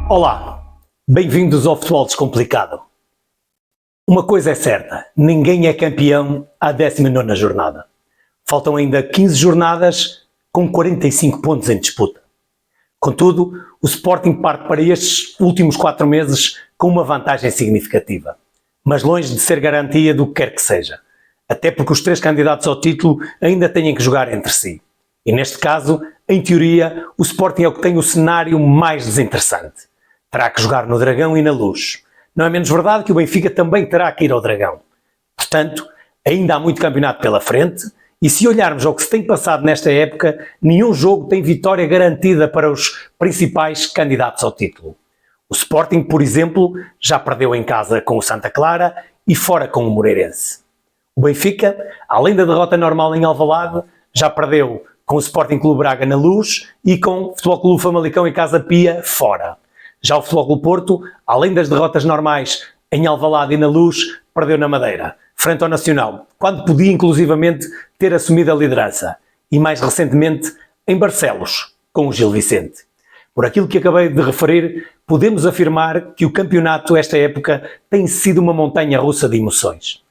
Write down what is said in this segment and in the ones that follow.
Olá, bem-vindos ao Futebol Descomplicado. Uma coisa é certa, ninguém é campeão à 19ª jornada. Faltam ainda 15 jornadas com 45 pontos em disputa. Contudo, o Sporting parte para estes últimos 4 meses com uma vantagem significativa, mas longe de ser garantia do que quer que seja, até porque os 3 candidatos ao título ainda têm que jogar entre si. E neste caso, em teoria, o Sporting é o que tem o cenário mais desinteressante. Terá que jogar no Dragão e na Luz. Não é menos verdade que o Benfica também terá que ir ao Dragão. Portanto, ainda há muito campeonato pela frente e se olharmos ao que se tem passado nesta época, nenhum jogo tem vitória garantida para os principais candidatos ao título. O Sporting, por exemplo, já perdeu em casa com o Santa Clara e fora com o Moreirense. O Benfica, além da derrota normal em Alvalade, já perdeu com o Sporting Clube Braga na Luz e com o Futebol Clube Famalicão em Casa Pia fora. Já o Futebol Clube Porto, além das derrotas normais em Alvalade e na Luz, perdeu na Madeira, frente ao Nacional, quando podia inclusivamente ter assumido a liderança. E mais recentemente em Barcelos, com o Gil Vicente. Por aquilo que acabei de referir, podemos afirmar que o campeonato esta época tem sido uma montanha-russa de emoções.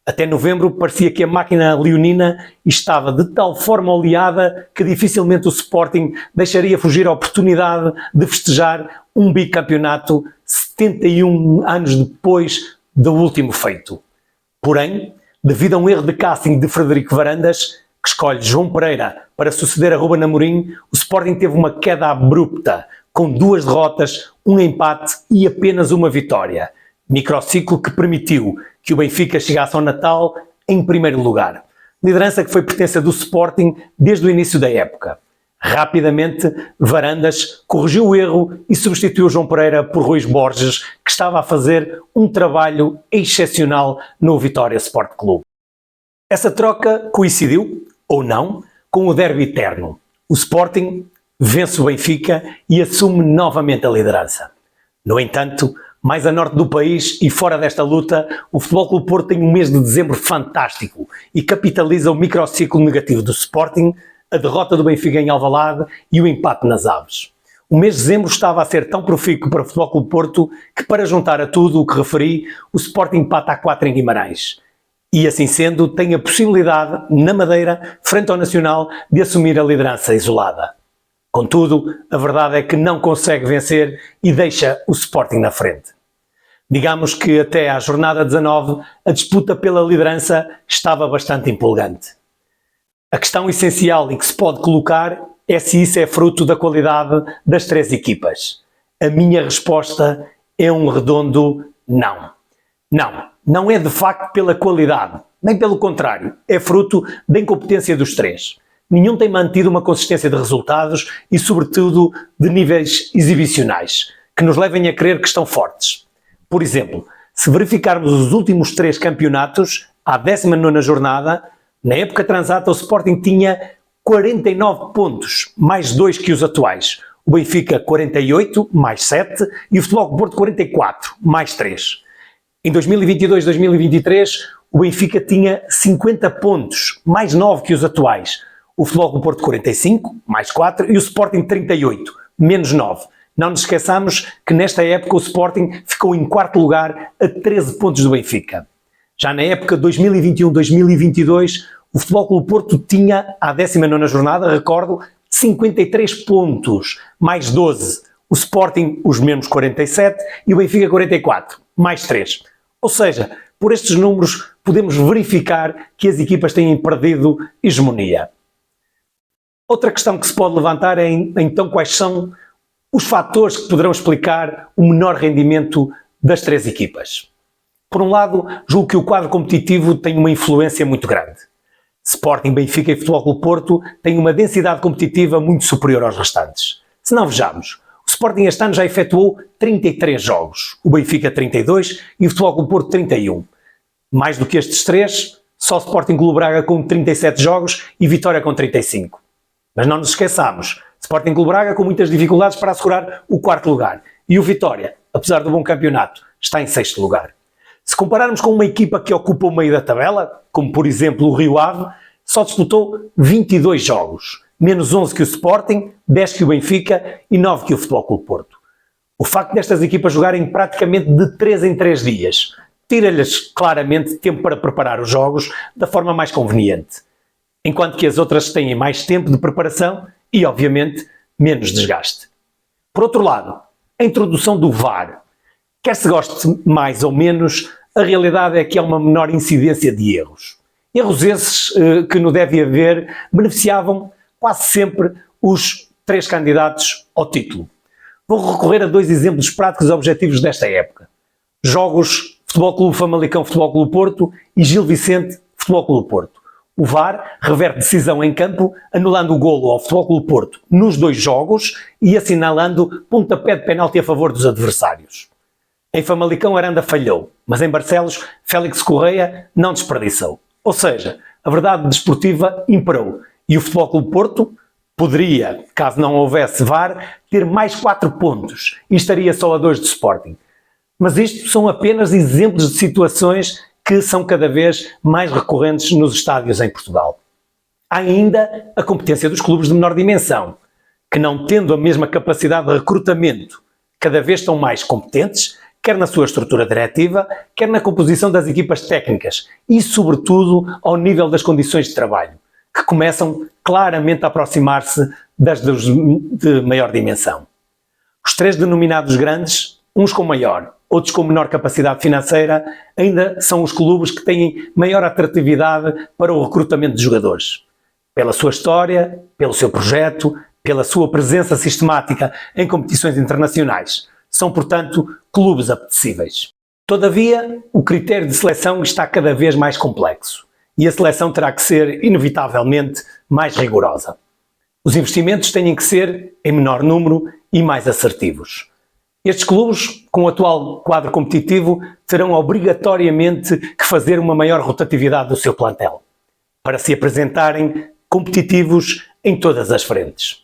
Até novembro parecia que a máquina leonina estava de tal forma oleada que dificilmente o Sporting deixaria fugir a oportunidade de festejar um bicampeonato 71 anos depois do último feito. Porém, devido a um erro de casting de Frederico Varandas, que escolhe João Pereira para suceder a Ruben Amorim, o Sporting teve uma queda abrupta, com 2 derrotas, 1 empate e apenas uma vitória. Microciclo que permitiu que o Benfica chegasse ao Natal em primeiro lugar. Liderança que foi pertença do Sporting desde o início da época. Rapidamente, Varandas corrigiu o erro e substituiu João Pereira por Rui Borges, que estava a fazer um trabalho excepcional no Vitória Sport Clube. Essa troca coincidiu, ou não, com o derby eterno. O Sporting vence o Benfica e assume novamente a liderança. No entanto, mais a norte do país e fora desta luta, o Futebol Clube Porto tem um mês de dezembro fantástico e capitaliza o microciclo negativo do Sporting, a derrota do Benfica em Alvalade e o empate nas Aves. O mês de dezembro estava a ser tão profícuo para o Futebol Clube Porto que, para juntar a tudo o que referi, o Sporting empata a 4 em Guimarães. E assim sendo, tem a possibilidade, na Madeira, frente ao Nacional, de assumir a liderança isolada. Contudo, a verdade é que não consegue vencer e deixa o Sporting na frente. Digamos que até à jornada 19 a disputa pela liderança estava bastante empolgante. A questão essencial e que se pode colocar é se isso é fruto da qualidade das 3 equipas. A minha resposta é um redondo não. Não é de facto pela qualidade, nem pelo contrário, é fruto da incompetência dos 3. Nenhum tem mantido uma consistência de resultados e, sobretudo, de níveis exibicionais, que nos levem a crer que estão fortes. Por exemplo, se verificarmos os últimos 3 campeonatos, à 19ª jornada, na época transata o Sporting tinha 49 pontos, mais 2 que os atuais. O Benfica 48, mais 7, e o Futebol Clube Porto 44, mais 3. Em 2022-2023, o Benfica tinha 50 pontos, mais 9 que os atuais. O Futebol Clube Porto 45, mais 4, e o Sporting 38, menos 9. Não nos esqueçamos que nesta época o Sporting ficou em 4º lugar a 13 pontos do Benfica. Já na época 2021-2022, o Futebol Clube Porto tinha, à 19ª jornada, recordo, 53 pontos, mais 12. O Sporting, os mesmos 47, e o Benfica 44, mais 3. Ou seja, por estes números podemos verificar que as equipas têm perdido hegemonia. Outra questão que se pode levantar é, então, quais são os fatores que poderão explicar o menor rendimento das 3 equipas. Por um lado, julgo que o quadro competitivo tem uma influência muito grande. Sporting, Benfica e Futebol Clube Porto têm uma densidade competitiva muito superior aos restantes. Se não vejamos, o Sporting este ano já efetuou 33 jogos, o Benfica 32 e o Futebol Clube Porto 31. Mais do que estes 3, só o Sporting Clube Braga com 37 jogos e Vitória com 35. Mas não nos esqueçamos, Sporting Clube Braga com muitas dificuldades para assegurar o 4º lugar. E o Vitória, apesar do bom campeonato, está em 6º lugar. Se compararmos com uma equipa que ocupa o meio da tabela, como por exemplo o Rio Ave, só disputou 22 jogos, menos 11 que o Sporting, 10 que o Benfica e 9 que o Futebol Clube Porto. O facto destas equipas jogarem praticamente de 3 em 3 dias tira-lhes claramente tempo para preparar os jogos da forma mais conveniente, enquanto que as outras têm mais tempo de preparação e, obviamente, menos desgaste. Por outro lado, a introdução do VAR. Quer se goste mais ou menos, a realidade é que há uma menor incidência de erros. Erros esses que no deve haver beneficiavam quase sempre os 3 candidatos ao título. Vou recorrer a 2 exemplos práticos e objetivos desta época. Jogos Futebol Clube Famalicão, Futebol Clube Porto e Gil Vicente, Futebol Clube Porto. O VAR reverte decisão em campo, anulando o golo ao Futebol Clube Porto nos 2 jogos e assinalando pontapé de penalti a favor dos adversários. Em Famalicão, Aranda falhou, mas em Barcelos, Félix Correia não desperdiçou. Ou seja, a verdade desportiva imperou e o Futebol Clube Porto poderia, caso não houvesse VAR, ter mais 4 pontos e estaria só a 2 de Sporting. Mas isto são apenas exemplos de situações que são cada vez mais recorrentes nos estádios em Portugal. Há ainda a competência dos clubes de menor dimensão, que não tendo a mesma capacidade de recrutamento, cada vez estão mais competentes, quer na sua estrutura diretiva, quer na composição das equipas técnicas e, sobretudo, ao nível das condições de trabalho, que começam claramente a aproximar-se das de maior dimensão. Os 3 denominados grandes, uns com maior, outros com menor capacidade financeira, ainda são os clubes que têm maior atratividade para o recrutamento de jogadores. Pela sua história, pelo seu projeto, pela sua presença sistemática em competições internacionais. São, portanto, clubes apetecíveis. Todavia, o critério de seleção está cada vez mais complexo e a seleção terá que ser, inevitavelmente, mais rigorosa. Os investimentos têm que ser em menor número e mais assertivos. Estes clubes, com o atual quadro competitivo, terão obrigatoriamente que fazer uma maior rotatividade do seu plantel, para se apresentarem competitivos em todas as frentes.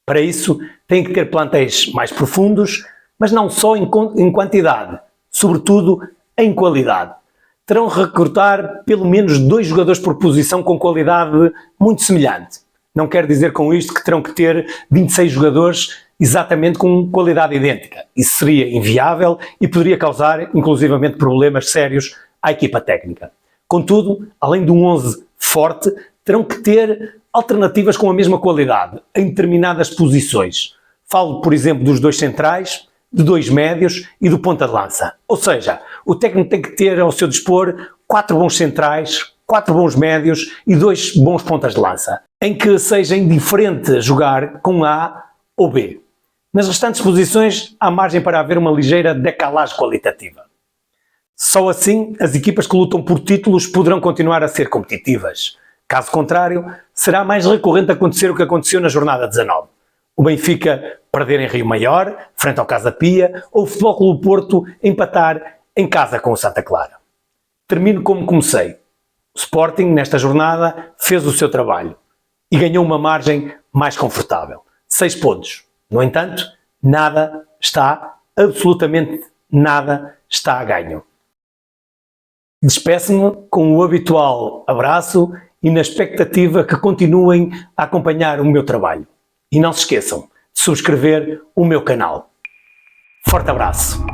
Para isso, têm que ter plantéis mais profundos, mas não só em quantidade, sobretudo em qualidade. Terão que recrutar pelo menos 2 jogadores por posição com qualidade muito semelhante. Não quer dizer com isto que terão que ter 26 jogadores exatamente com qualidade idêntica. Isso seria inviável e poderia causar, inclusivamente, problemas sérios à equipa técnica. Contudo, além de um 11 forte, terão que ter alternativas com a mesma qualidade em determinadas posições. Falo, por exemplo, dos 2 centrais, de 2 médios e do ponta de lança. Ou seja, o técnico tem que ter ao seu dispor 4 bons centrais, 4 bons médios e 2 bons pontas de lança, em que seja indiferente jogar com A ou B. Nas restantes posições, há margem para haver uma ligeira decalagem qualitativa. Só assim, as equipas que lutam por títulos poderão continuar a ser competitivas. Caso contrário, será mais recorrente acontecer o que aconteceu na jornada 19. O Benfica perder em Rio Maior, frente ao Casa Pia, ou o Futebol Clube Porto empatar em casa com o Santa Clara. Termino como comecei. O Sporting, nesta jornada, fez o seu trabalho e ganhou uma margem mais confortável. 6 pontos. No entanto, absolutamente nada está a ganho. Despeço-me com o habitual abraço e na expectativa que continuem a acompanhar o meu trabalho. E não se esqueçam de subscrever o meu canal. Forte abraço!